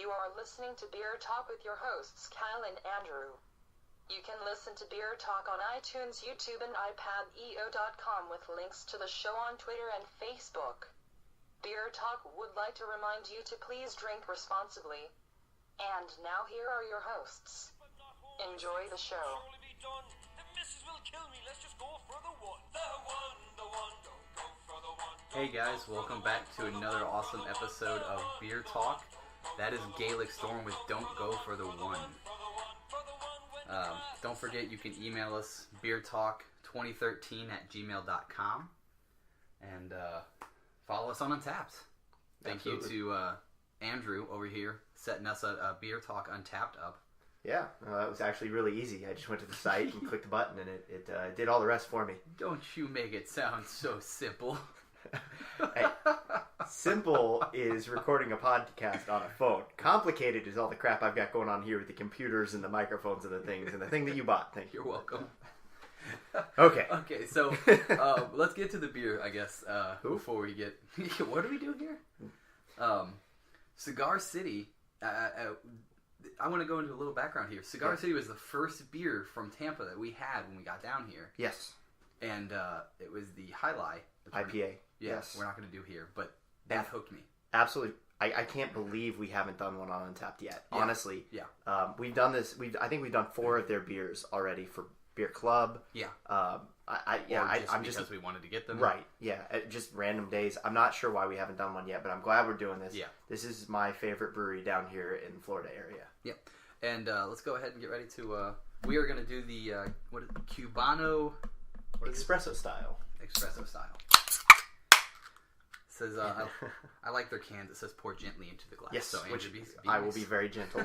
You are listening to Beer Talk with your hosts Kyle and Andrew. You can listen to Beer Talk on iTunes, YouTube, and iPadEO.com with links to the show on Twitter and Facebook. Beer Talk would like to remind you to please drink responsibly. And now here are your hosts. Enjoy the show. The missus will kill me. Let's just go for the one. The one, don't go for the one. Hey guys, welcome back to another awesome episode of Beer Talk. That is Gaelic Storm with Don't Go for the One. Don't forget you can email us beertalk2013@gmail.com and follow us on Untapped. Thank you to Andrew over here setting us a Beer Talk Untapped up. Yeah, it was actually really easy. I just went to the site and clicked the button and it did all the rest for me. Don't you make it sound so simple. Hey, simple is recording a podcast on a phone. Complicated is all the crap I've got going on here with the computers and the microphones and the things and the thing that you bought. Thank you. You're welcome. Okay. Okay, so let's get to the beer, I guess, before we get... What do we do here? Cigar City... I want to go into a little background here. Cigar City was the first beer from Tampa that we had when we got down here. Yes. And it was the High Life. IPA. Yes. We're not going to do here, but that hooked me. Absolutely. I can't believe we haven't done one on Untapped yet. Yeah. Honestly. Yeah. We've done this. I think we've done 4 of their beers already for Beer Club. Yeah. I'm just because we wanted to get them. Right. Yeah. Just random days. I'm not sure why we haven't done one yet, but I'm glad we're doing this. Yeah. This is my favorite brewery down here in the Florida area. Yep. And let's go ahead and get ready to. We are going to do the Cubano. Espresso style. Espresso style. It says I like their cans. It says pour gently into the glass. Yes, so which I will be very gentle.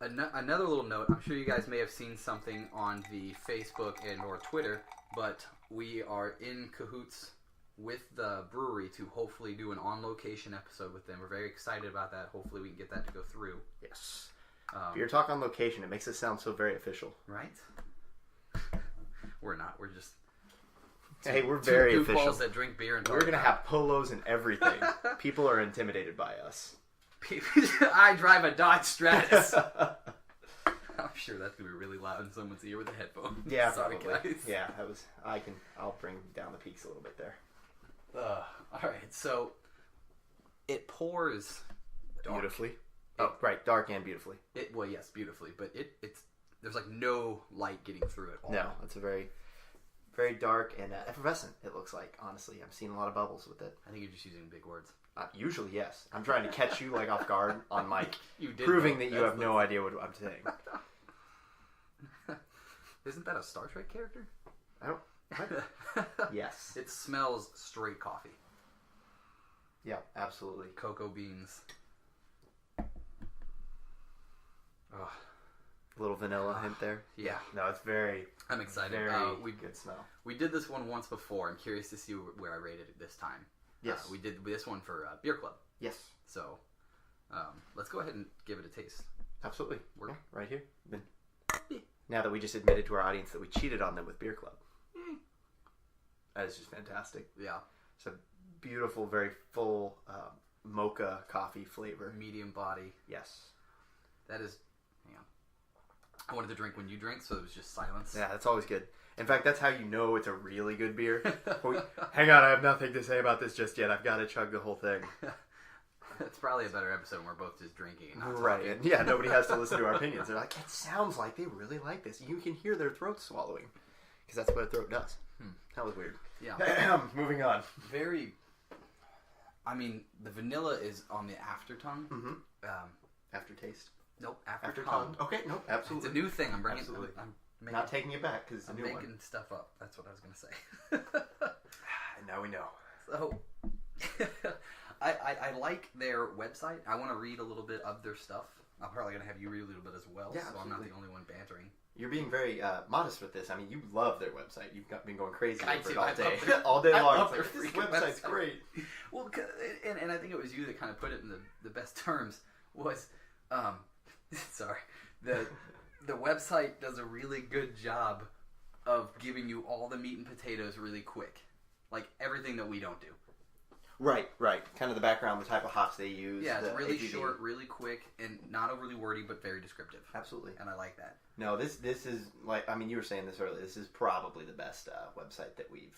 Another little note. I'm sure you guys may have seen something on the Facebook and or Twitter, but we are in cahoots with the brewery to hopefully do an on-location episode with them. We're very excited about that. Hopefully we can get that to go through. Yes. Beer Talk on location. It makes it sound so very official. Right? We're not. We're just... Hey, we're very two official. Goofballs that drink beer and we're going to have polos and everything. People are intimidated by us. I drive a Dodge Stratus. I'm sure that's going to be really loud in someone's ear with a headphone. Yeah, sorry, probably. guys. Yeah, I'll bring down the peaks a little bit there. All right, so it pours dark. Beautifully. Right, dark and beautifully. Well, yes, beautifully, but it's there's like no light getting through it all. No, it's a very, very dark and effervescent. It looks like. Honestly, I'm seeing a lot of bubbles with it. I think you're just using big words. Usually, yes. I'm trying to catch you like off guard on mic, proving that you have no idea what I'm saying. Isn't that a Star Trek character? I don't. What? Yes. It smells straight coffee. Yeah, absolutely. Cocoa beans. Oh. A little vanilla hint there. Yeah. No, it's very... I'm excited. Very good smell. We did this one once before. I'm curious to see where I rated it this time. Yes. We did this one for Beer Club. Yes. So, let's go ahead and give it a taste. Absolutely. Yeah, right here. Now that we just admitted to our audience that we cheated on them with Beer Club. That is just fantastic. Yeah. It's a beautiful, very full mocha coffee flavor. Medium body. Yes. That is... Hang on. I wanted to drink when you drink, so it was just silence. Yeah, that's always good. In fact, that's how you know it's a really good beer. Hang on, I have nothing to say about this just yet. I've got to chug the whole thing. It's probably a better episode when we're both just drinking and not right. talking. And yeah, nobody has to listen to our opinions. They're like, it sounds like they really like this. You can hear their throat swallowing. Because that's what a throat does. That was weird. Yeah. Moving on. Very... I mean, the vanilla is on the after tongue. Mm-hmm. Aftertaste. Nope, after tongue. tongue. Okay, nope, absolutely. It's a new thing. I'm bringing. Absolutely. I'm making, not taking it back because it's a new one. I'm making stuff up. That's what I was going to say. And now we know. So, I like their website. I want to read a little bit of their stuff. I'm probably going to have you read a little bit as well, yeah, so absolutely. I'm not the only one bantering. You're being very modest with this. I mean, you love their website. You've been going crazy over it all day. Their, all day long. I love their this website's great. Well, and I think it was you that kind of put it in the best terms was, sorry, the website does a really good job of giving you all the meat and potatoes really quick. Like everything that we don't do. Right. Kind of the background, the type of hops they use. Yeah, it's the really ABV. short, really quick, and not overly wordy, but very descriptive. Absolutely. And I like that. No, this is like, I mean, you were saying this earlier. This is probably the best website that we've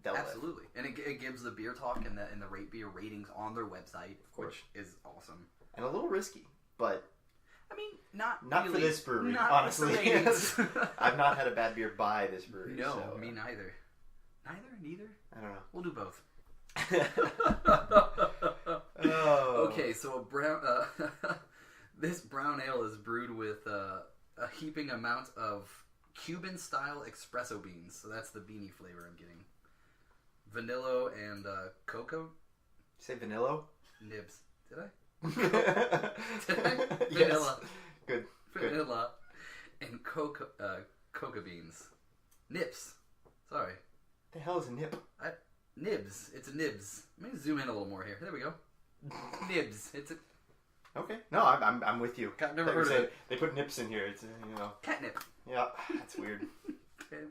dealt absolutely. And it gives the beer talk and the rate beer ratings on their website, which is awesome. And a little risky, but I mean, not really, for this brewery. Honestly, I've not had a bad beer by this brewery. No, so, me neither. Neither. I don't know. We'll do both. Oh. Okay, so this brown ale is brewed with a heaping amount of Cuban-style espresso beans. So that's the beanie flavor I'm getting. Vanilla and cocoa. You say vanilla? Nibs. Did I? Did I? Yes. Vanilla. Good. Vanilla and coca beans. Nips. Sorry. The hell is a nip? Nibs. It's a nibs. Let me zoom in a little more here. There we go. Nibs. It's a Okay. No, I'm with you. I've never heard of it. They put nips in here. It's catnip. Yeah, that's weird. Okay.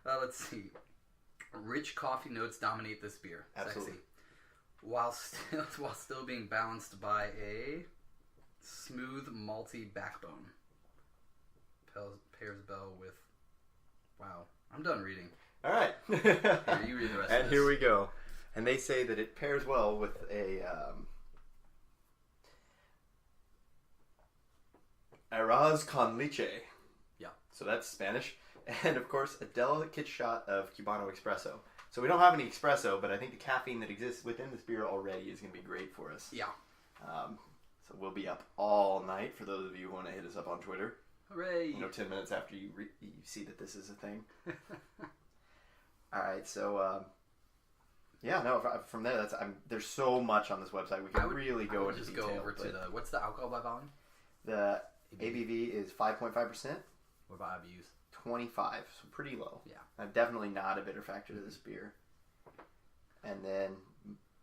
Let's see. Rich coffee notes dominate this beer. Absolutely. Sexy. While still being balanced by a smooth malty backbone. Pairs bell with. Wow. I'm done reading. All right. Here, you read the rest and of this. here we go. And they say that it pairs well with a arroz con leche. Yeah. So that's Spanish. And of course, a delicate shot of Cubano-Espresso. So we don't have any espresso, but I think the caffeine that exists within this beer already is going to be great for us. Yeah. So we'll be up all night for those of you who want to hit us up on Twitter. Hooray! 10 minutes after you see that this is a thing. All right, so from there, there's so much on this website. We can really go into just detail. Go over to what's the alcohol by volume? The ABV is 5.5%. What about IBUs? 25, so pretty low. Yeah. Definitely not a bitter factor to this beer. And then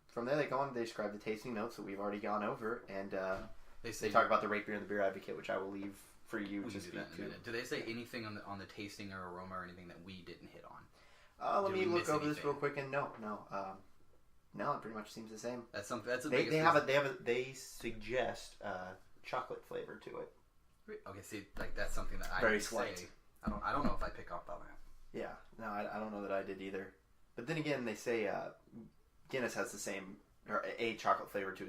from there, they go on. They describe the tasting notes that we've already gone over, and they talk about the rate beer and the beer advocate, which I will leave for you to speak to. Do they say anything on the tasting or aroma or anything that we didn't hit on? Let me look over this real quick, and no, it pretty much seems the same. That's something. That's they suggest chocolate flavor to it. Okay, see, like that's something that I very didn't slight. Say. I don't know if I pick up on that. Yeah, no, I don't know that I did either. But then again, they say Guinness has the same or a chocolate flavor to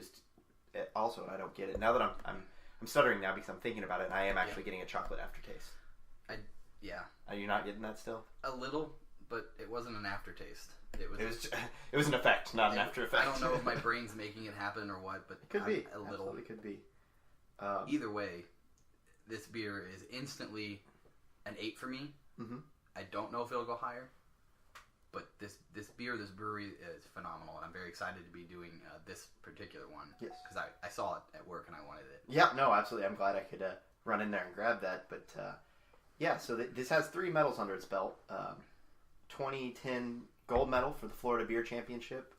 it also, and I don't get it. Now that I'm stuttering now because I'm thinking about it, and I am actually getting a chocolate aftertaste. Yeah. Are you not getting that still? A little, but it wasn't an aftertaste. It was an effect, not an after effect. I don't know if my brain's making it happen or what, but it could be a little. Absolutely could be. Either way, this beer is instantly an 8 for me. Mm-hmm. I don't know if it'll go higher, but this brewery is phenomenal, and I'm very excited to be doing this particular one. Yes, because I saw it at work and I wanted it. Yeah, no, absolutely. I'm glad I could run in there and grab that. But so this has 3 medals under its belt. 2010 gold medal for the Florida Beer Championship.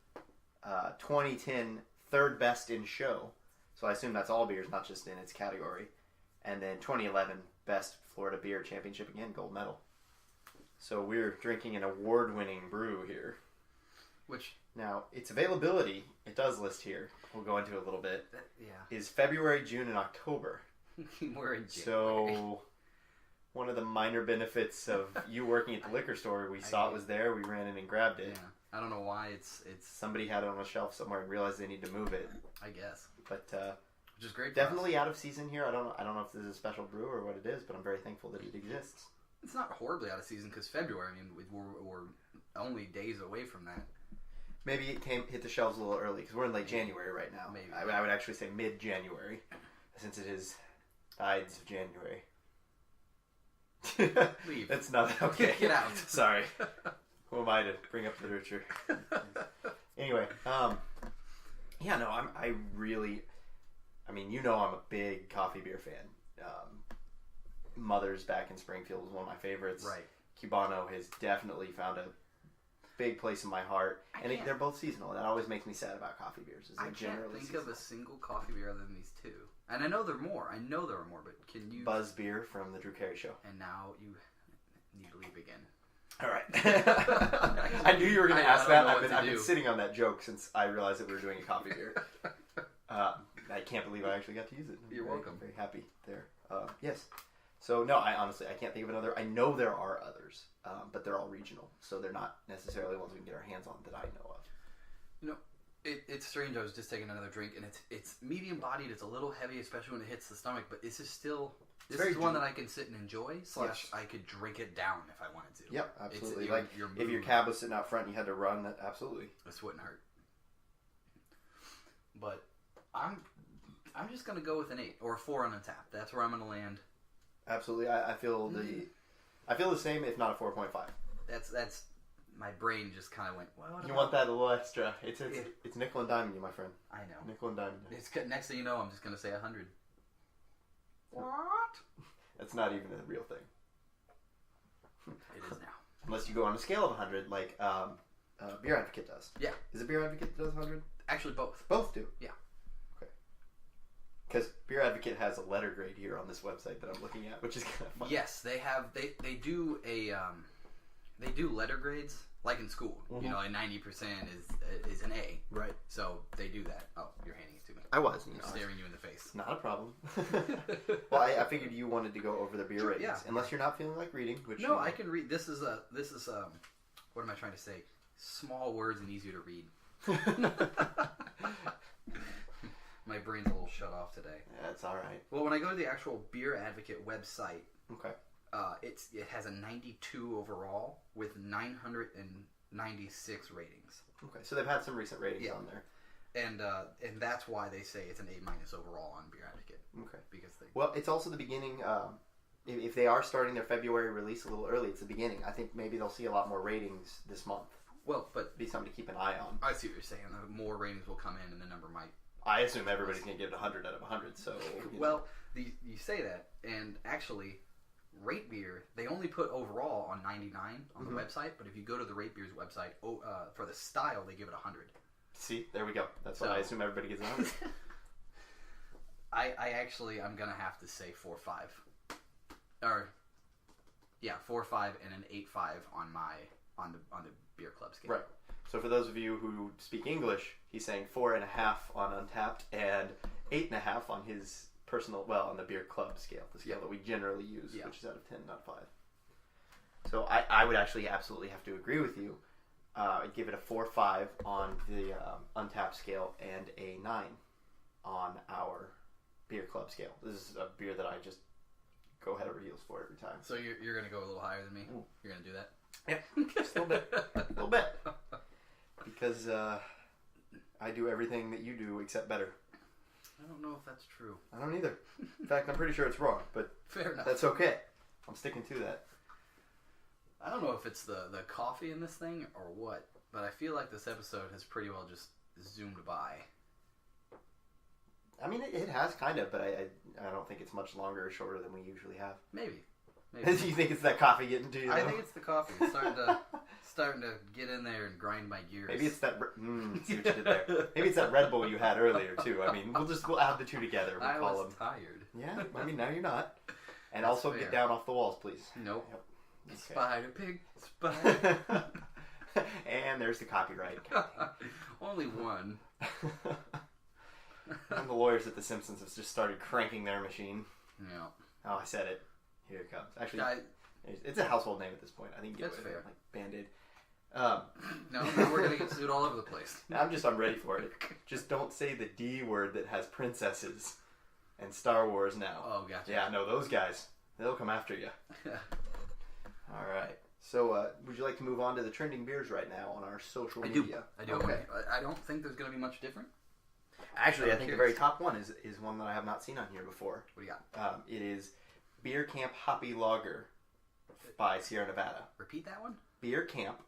2010 third best in show. So I assume that's all beers, not just in its category. And then 2011 best Florida Beer Championship, again, gold medal. So we're drinking an award-winning brew here. Which, now, its availability, it does list here, we'll go into a little bit, yeah, is February, June, and October. We're in January. So one of the minor benefits of you working at the liquor store, we saw it was there, we ran in and grabbed it. Yeah. I don't know why it's somebody had it on a shelf somewhere and realized they need to move it. I guess. But which is great. Definitely out of season here. I don't know if this is a special brew or what it is, but I'm very thankful that it exists. It's not horribly out of season because February. I mean, we're only days away from that. Maybe it hit the shelves a little early because we're in late January right now. Maybe I would actually say mid-January, since it is Ides of January. Leave. That's not okay. Get out. Sorry. Who am I to bring up literature? Anyway, I mean, I'm a big coffee beer fan. Mother's back in Springfield was one of my favorites. Right. Cubano has definitely found a big place in my heart. And they're both seasonal. That always makes me sad about coffee beers. I can't think of a single coffee beer other than these two. And I know there are more. But can you... Buzz Beer from the Drew Carey Show. And now you need to leave again. All right. I knew you were going to ask that. I've been do. sitting on that joke since I realized that we were doing a coffee beer. I can't believe I actually got to use it. You're welcome. Very happy there. Yes. So no, I honestly can't think of another. I know there are others, but they're all regional, so they're not necessarily ones we can get our hands on that I know of. You know, it's strange. I was just taking another drink, and it's medium bodied. It's a little heavy, especially when it hits the stomach. But this is one that I can sit and enjoy. / I could drink it down if I wanted to. Yep, absolutely. Your if your cab was sitting out front, and you had to run. That absolutely. This wouldn't hurt. But I'm just gonna go with an 8 or a 4 on Untapped. That's where I'm gonna land. Absolutely, I feel the same, if not a 4.5. That's my brain just kind of went. Well, you want that a little extra? It's nickel and diming you, my friend. I know. Nickel and diming you. It's next thing you know, I'm just gonna say 100. What? That's not even a real thing. It is now. Unless you go on a scale of 100, like Beer Advocate does. Yeah. Is it Beer Advocate that does 100? Actually, both. Both do. Yeah. Because Beer Advocate has a letter grade here on this website that I'm looking at, which is kind of fun. Yes, they have. They do they do letter grades like in school. Mm-hmm. You know, like 90% is an A. Right. So they do that. Oh, you're handing it to me. I was. I'm staring you in the face. Not a problem. Well, I figured you wanted to go over the beer ratings, yeah. Unless you're not feeling like reading. Which no, I can read. This is what am I trying to say? Small words and easier to read. My brain's a little shut off today. That's all right. Well, when I go to the actual Beer Advocate website, okay, it has a 92 overall with 996 ratings. Okay, so they've had some recent ratings on there, and that's why they say it's an A- overall on Beer Advocate. Okay, because well, it's also the beginning. If they are starting their February release a little early, it's the beginning. I think maybe they'll see a lot more ratings this month. Well, but be something to keep an eye on. I see what you're saying. More ratings will come in, and the number might. I assume everybody's going to give it 100 out of 100. So well, you say that, and actually, Rate Beer they only put overall on 99 on the website, but if you go to the Rate Beer's website, for the style they give it 100. See, there we go. That's why I assume everybody gets 100. I'm gonna have to say 4.5, or 4.5 and an 8.5 on the beer club scale. Right. So for those of you who speak English, he's saying 4.5 on Untapped and 8.5 on his personal, on the beer club scale, the scale that we generally use, which is out of 10, not 5. So I would actually absolutely have to agree with you. I'd give it a 4.5 on the Untapped scale and a 9 on our beer club scale. This is a beer that I just go head over heels for every time. So you're going to go a little higher than me? Ooh. You're going to do that? Yeah, just a little bit. A little bit. Because I do everything that you do except better. I don't know if that's true. I don't either. In fact, I'm pretty sure it's wrong, but fair enough. That's okay. I'm sticking to that. I don't know if it's the coffee in this thing or what, but I feel like this episode has pretty well just zoomed by. I mean, it has kind of, but I don't think it's much longer or shorter than we usually have. Maybe. Do you think it's that coffee getting to you, though? I think it's the coffee. It's starting to get in there and grind my gears. Maybe it's that... see what you did there. Maybe it's that Red Bull you had earlier, too. I mean, we'll add the two together. I was tired. Yeah, I mean, now you're not. And That's also fair. get down off the walls, please. Nope. Yep. Okay. Spider pig, spider. And there's the copyright. Only one. And the lawyers at The Simpsons have just started cranking their machine. Yeah. Oh, I said it. Here it comes. Actually, I, it's a household name at this point. I think That's fair. Like Band-Aid. No, we're gonna get sued all over the place. I'm ready for it. Just don't say the D word that has princesses and Star Wars now. Oh, gotcha. Yeah, no, those guys, they'll come after you. All right. So, would you like to move on to the trending beers right now on our social media? I do. Okay. I don't think there's gonna be much different. Actually, I think the very top one is one that I have not seen on here before. What do you got? It is Beer Camp Hoppy Lager by Sierra Nevada. Repeat that one? Beer Camp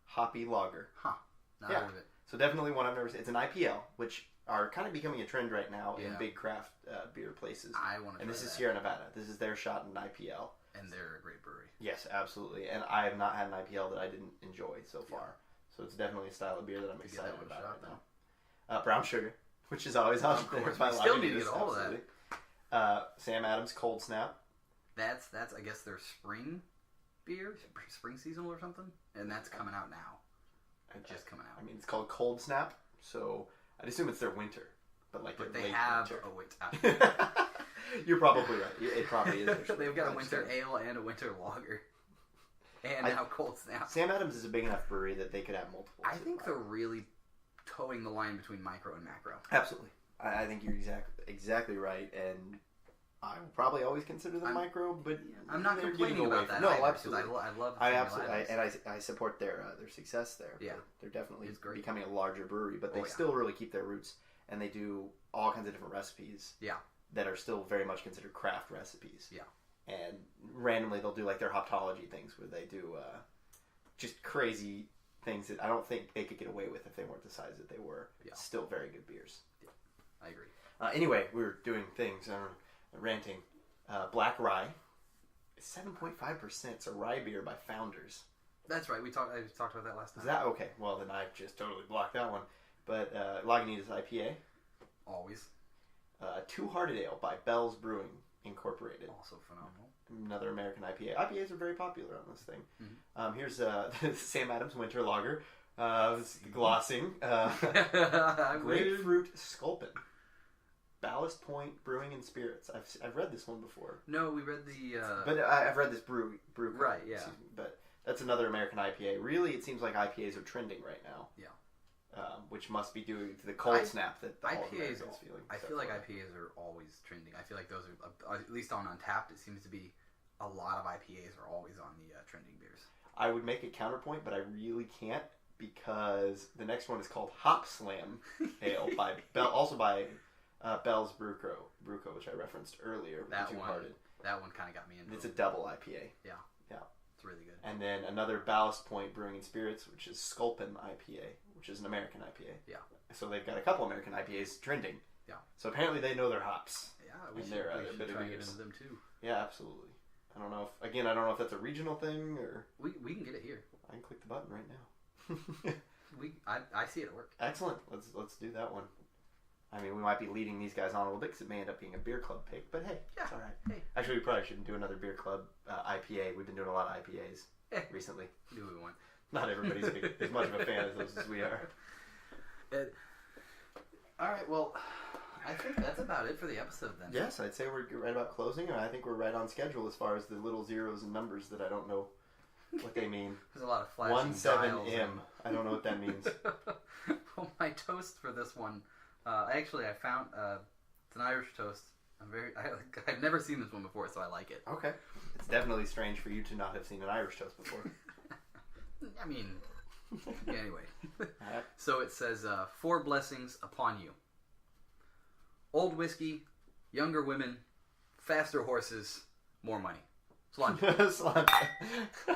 Hoppy Lager. Huh. Not Yeah. heard of it. So definitely one I've never seen. It's an IPL, which are kind of becoming a trend right now in Yeah. big craft beer places. I want to. And this is Sierra Nevada. This is their shot in IPL. And they're a great brewery. Yes, absolutely. And I have not had an IPL that I didn't enjoy so far. So it's definitely a style of beer that I'm excited about right now. Brown sugar, which is always on there. Of course, we still need to get all of that. Sam Adams Cold Snap. That's I guess their spring beer, spring seasonal or something, and that's coming out now. Just coming out. I mean, it's called Cold Snap, so I'd assume it's their winter, but they late have winter. a winter. You're probably right. It probably is. They've got a winter ale and a winter lager, and now Cold Snap. Sam Adams is a big enough brewery that they could have multiple. I think they're really towing the line between micro and macro. Absolutely. I think you're exactly right, and I will probably always consider them micro, but I'm not complaining about that. No, either, absolutely. I love. I absolutely, I support their success there. Yeah, they're definitely great. Becoming a larger brewery, but they still really keep their roots, and they do all kinds of different recipes. Yeah, that are still very much considered craft recipes. Yeah, and randomly they'll do like their hoptology things where they do just crazy things that I don't think they could get away with if they weren't the size that they were. Yeah. Still very good beers. Yeah, I agree. Anyway, we were doing things, ranting. Black Rye, 7.5%. It's a rye beer by Founders. That's right. I talked about that last time. Is that okay? Well, then I just totally blocked that one. But Lagunitas IPA. Always. Two Hearted Ale by Bell's Brewing Incorporated. Also phenomenal. Another American IPA. IPAs are very popular on this thing. Mm-hmm. Here's Sam Adams Winter Lager. Glossing. Grapefruit Sculpin. Ballast Point Brewing and Spirits. I've read this one before. No, we read the... But I've read this brew. Right, yeah. But that's another American IPA. Really, it seems like IPAs are trending right now. Yeah. Which must be due to the cold snap that all IPAs Americans feeling. I feel like IPAs are always trending. I feel like those are, at least on Untapped, it seems to be a lot of IPAs are always on the trending beers. I would make a counterpoint, but I really can't because the next one is called Hop Slam Ale by also by Bell's Brewco, which I referenced earlier. That one kind of got me into. It's a double IPA. Yeah, it's really good. And then another Ballast Point Brewing and Spirits, which is Sculpin IPA, which is an American IPA. Yeah. So they've got a couple American IPAs trending. Yeah. So apparently they know their hops. Yeah, we should try and get into them too. Yeah, absolutely. I don't know if that's a regional thing or we can get it here. I can click the button right now. I see it at work. Excellent. Let's do that one. I mean, we might be leading these guys on a little bit because it may end up being a beer club pick, but hey, it's all right. Hey. Actually, we probably shouldn't do another beer club IPA. We've been doing a lot of IPAs recently. Do what we want. Not everybody's as much of a fan of those as we are. All right, well, I think that's about it for the episode then. Yes, I'd say we're right about closing, and I think we're right on schedule as far as the little zeros and numbers that I don't know what they mean. There's a lot of flashing dials. 17M. I don't know what that means. Well, my toast for this one, I found it's an Irish toast. I've never seen this one before, so I like it. Okay. It's definitely strange for you to not have seen an Irish toast before. I mean, anyway. Right. So it says, 4 blessings upon you. Old whiskey, younger women, faster horses, more money. Sláinte. Sláinte.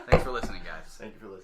Thanks for listening, guys. Thank you for listening.